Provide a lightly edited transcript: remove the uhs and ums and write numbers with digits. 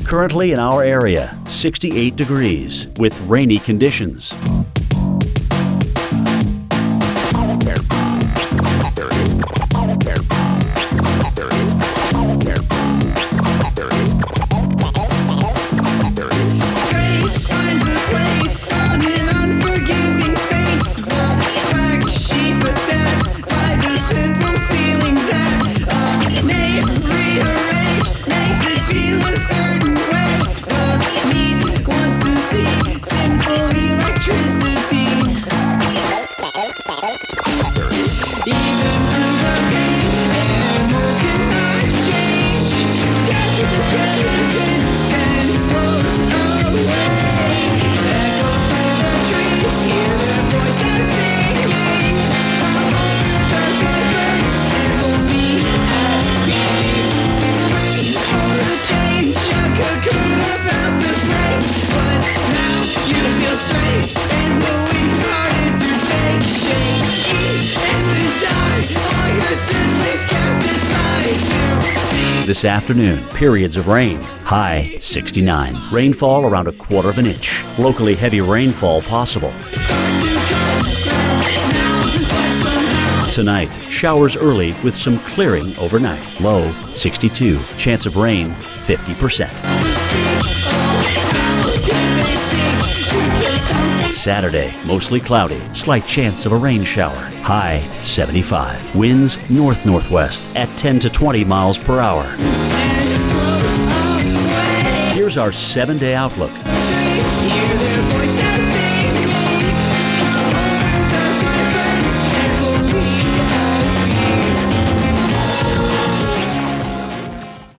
Currently in our area, 68 degrees with rainy conditions. This afternoon, periods of rain, high 69. Rainfall around 1/4 inch. Locally heavy rainfall possible. Tonight, showers early with some clearing overnight. Low 62. Chance of rain 50%. Saturday, mostly cloudy. Slight chance of a rain shower. High 75. Winds north-northwest at 10 to 20 miles per hour. Here's our 7-day outlook.